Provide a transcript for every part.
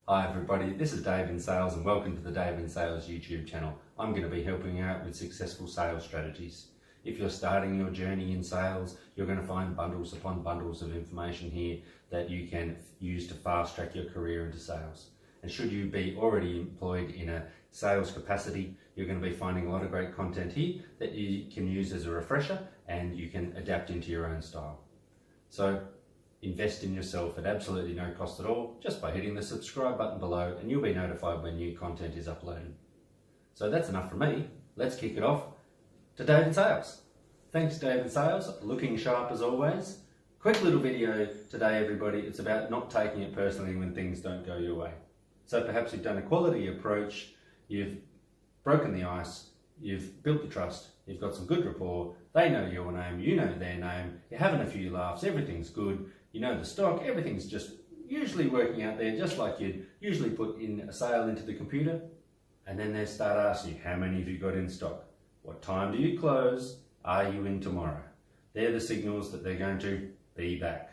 Hi everybody, this is Dave in Sales and welcome to the Dave in Sales YouTube channel. I'm going to be helping you out with successful sales strategies. If you're starting your journey in sales, you're going to find bundles upon bundles of information here that you can use to fast track your career into sales. And should you be already employed in a sales capacity, you're going to be finding a lot of great content here that you can use as a refresher and you can adapt into your own style. So invest in yourself at absolutely no cost at all just by hitting the subscribe button below and you'll be notified when new content is uploaded. So that's enough from me. Let's kick it off to Dave in Sales. Thanks Dave in Sales, looking sharp as always. Quick little video today everybody. It's about not taking it personally when things don't go your way. So perhaps you've done a quality approach, you've broken the ice, you've built the trust, you've got some good rapport, they know your name, you know their name, you're having a few laughs, everything's good, you know the stock, everything's just usually working out there just like you'd usually put in a sale into the computer, and then they start asking you, how many have you got in stock? What time do you close? Are you in tomorrow? They're the signals that they're going to be back.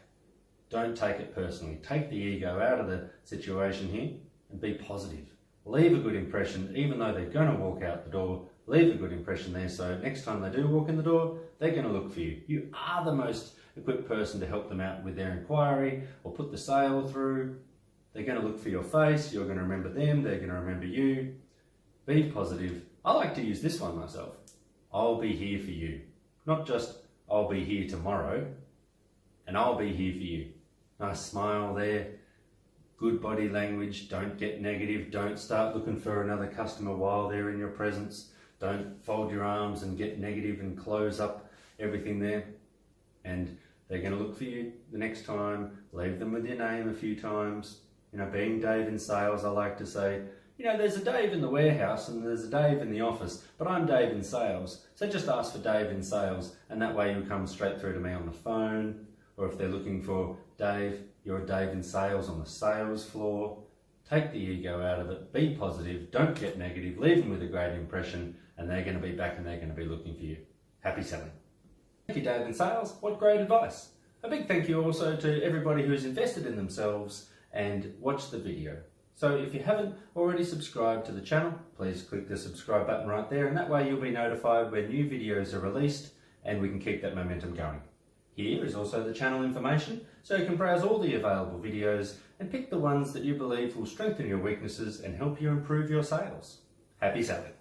Don't take it personally. Take the ego out of the situation here and be positive. Leave a good impression, even though they're going to walk out the door, leave a good impression there so next time they do walk in the door, they're going to look for you. You are the most equipped person to help them out with their inquiry or put the sale through. They're going to look for your face, you're going to remember them, they're going to remember you. Be positive. I like to use this one myself. I'll be here for you. Not just I'll be here tomorrow, and I'll be here for you. Nice smile there. Good body language, don't get negative, don't start looking for another customer while they're in your presence. Don't fold your arms and get negative and close up everything there. And they're going to look for you the next time. Leave them with your name a few times. You know, being Dave in Sales, I like to say, you know, there's a Dave in the warehouse and there's a Dave in the office, but I'm Dave in Sales. So just ask for Dave in Sales and that way you'll come straight through to me on the phone. Or if they're looking for Dave, you're a Dave in Sales on the sales floor. Take the ego out of it, be positive, don't get negative, leave them with a great impression and they're going to be back and they're going to be looking for you. Happy selling. Thank you Dave in Sales, what great advice. A big thank you also to everybody who's invested in themselves and watched the video. So if you haven't already subscribed to the channel, please click the subscribe button right there and that way you'll be notified when new videos are released and we can keep that momentum going. Here is also the channel information, so you can browse all the available videos and pick the ones that you believe will strengthen your weaknesses and help you improve your sales. Happy selling!